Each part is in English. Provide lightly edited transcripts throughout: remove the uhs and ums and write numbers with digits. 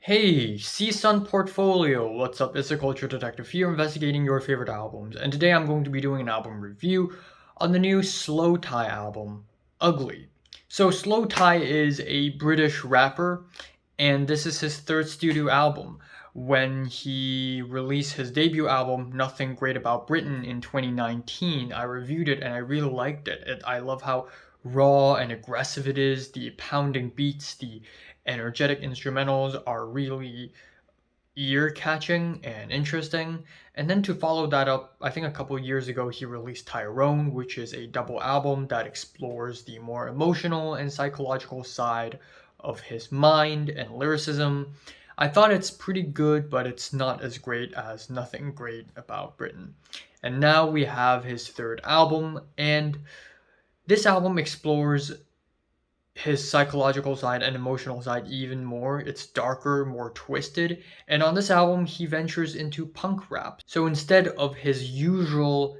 Hey, CSUN Portfolio, what's up? It's a culture detective here investigating your favorite albums, and today I'm going to be doing an album review on the new slowthai album, Ugly. So slowthai is a British rapper, and this is his third studio album. When he released his debut album, Nothing Great About Britain, in 2019, I reviewed it and I really liked it. I love how raw and aggressive it is, the pounding beats, the energetic instrumentals are really ear-catching and interesting. And then to follow that up, I think a couple of years ago he released Tyrone, which is a double album that explores the more emotional and psychological side of his mind and lyricism. I thought it's pretty good, but it's not as great as Nothing Great About Britain. And now we have his third album, and this album explores his psychological side and emotional side even more. It's darker, more twisted, and on this album he ventures into punk rap. So instead of his usual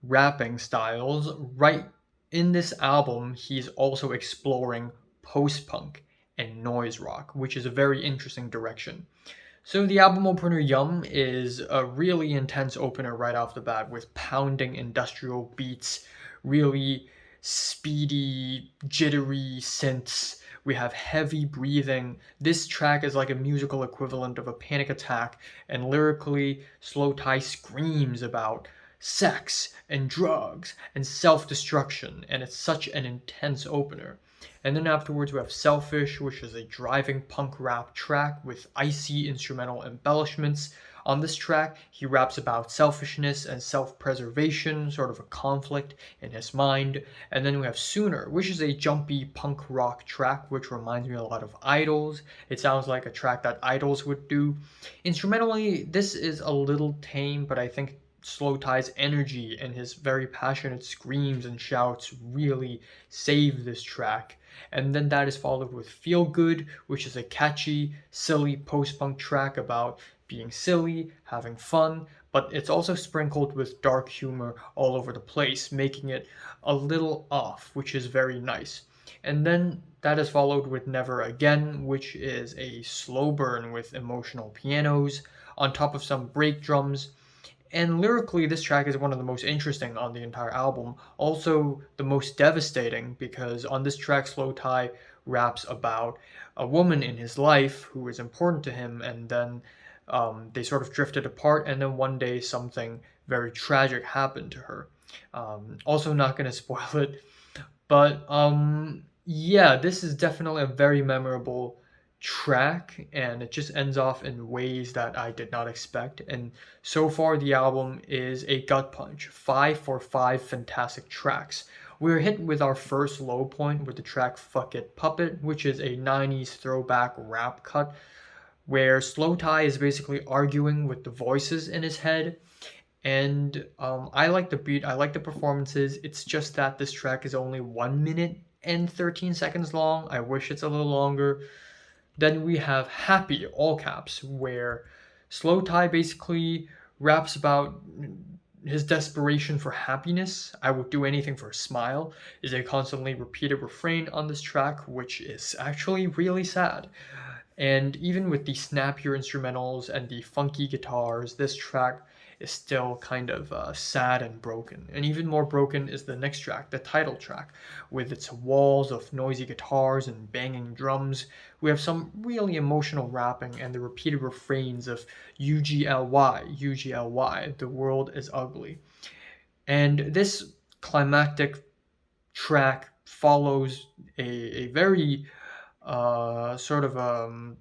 rapping styles, right in this album he's also exploring post-punk and noise rock, which is a very interesting direction. So the album opener Yum is a really intense opener right off the bat with pounding industrial beats, really speedy, jittery synths. We have heavy breathing. This track is like a musical equivalent of a panic attack, and lyrically, slowthai screams about sex and drugs and self-destruction, and it's such an intense opener. And then afterwards we have Selfish, which is a driving punk rap track with icy instrumental embellishments. On this track, he raps about selfishness and self-preservation, sort of a conflict in his mind. And then we have Sooner, which is a jumpy punk rock track, which reminds me a lot of Idols. It sounds like a track that Idols would do. Instrumentally, this is a little tame, but I think slowthai's energy and his very passionate screams and shouts really save this track. And then that is followed with Feel Good, which is a catchy, silly post-punk track about being silly, having fun, but it's also sprinkled with dark humor all over the place, making it a little off, which is very nice. And then that is followed with Never Again, which is a slow burn with emotional pianos on top of some break drums. And lyrically, this track is one of the most interesting on the entire album. Also, the most devastating because on this track, slowthai raps about a woman in his life who is important to him, and then they sort of drifted apart, and then one day something very tragic happened to her. Also, not going to spoil it, but yeah, this is definitely a very memorable track, and it just ends off in ways that I did not expect. And so far, the album is a gut punch. 5 for 5 fantastic tracks. We're hit with our first low point with the track Fuck It Puppet, which is a 90s throwback rap cut where slowthai is basically arguing with the voices in his head. And I like the beat, I like the performances. It's just that this track is only 1 minute and 13 seconds long. I wish it's a little longer. Then we have Happy, all caps, where slowthai basically raps about his desperation for happiness. I would do anything for a smile is a constantly repeated refrain on this track, which is actually really sad. And even with the snappier instrumentals and the funky guitars, this track is still kind of sad and broken. And even more broken is the next track, the title track, with its walls of noisy guitars and banging drums. We have some really emotional rapping and the repeated refrains of UGLY, UGLY, the world is ugly. And this climactic track follows a very sort of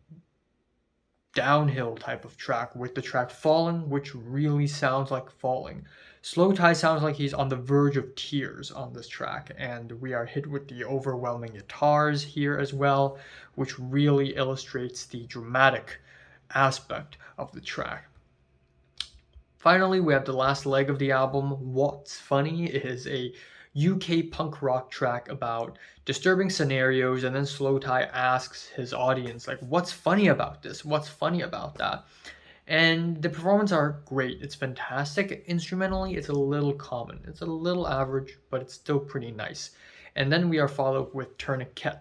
downhill type of track with the track Falling, which really sounds like falling. Slowthai sounds like he's on the verge of tears on this track, and we are hit with the overwhelming guitars here as well, which really illustrates the dramatic aspect of the track. Finally, we have the last leg of the album. What's Funny is a UK punk rock track about disturbing scenarios, and then slowthai asks his audience, like, what's funny about this? What's funny about that? And the performances are great. It's fantastic. Instrumentally, it's a little common. It's a little average, but it's still pretty nice. And then we are followed with Tourniquet,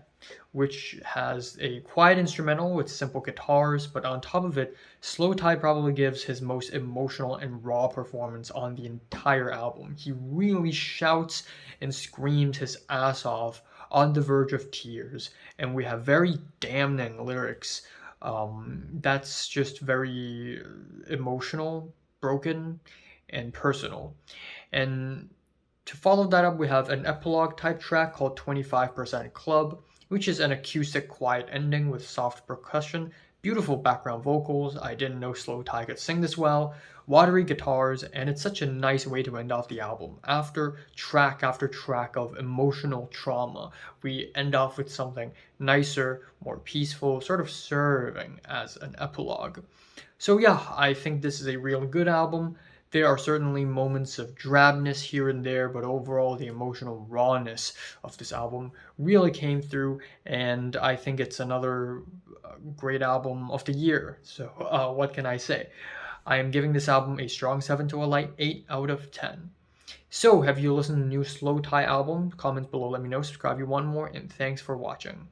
which has a quiet instrumental with simple guitars, but on top of it, slowthai probably gives his most emotional and raw performance on the entire album. He really shouts and screams his ass off on the verge of tears, and we have very damning lyrics. That's just very emotional, broken, and personal. And to follow that up, we have an epilogue type track called 25% Club, which is an acoustic quiet ending with soft percussion, beautiful background vocals. I didn't know slowthai could sing this well, watery guitars, and it's such a nice way to end off the album. After track of emotional trauma, we end off with something nicer, more peaceful, sort of serving as an epilogue. So yeah, I think this is a real good album. There are certainly moments of drabness here and there, but overall the emotional rawness of this album really came through, and I think it's another great album of the year. So what can I say? I am giving this album a strong 7 to a light 8 out of 10. So have you listened to the new slowthai album? Comments below, let me know, subscribe if you want more, and thanks for watching.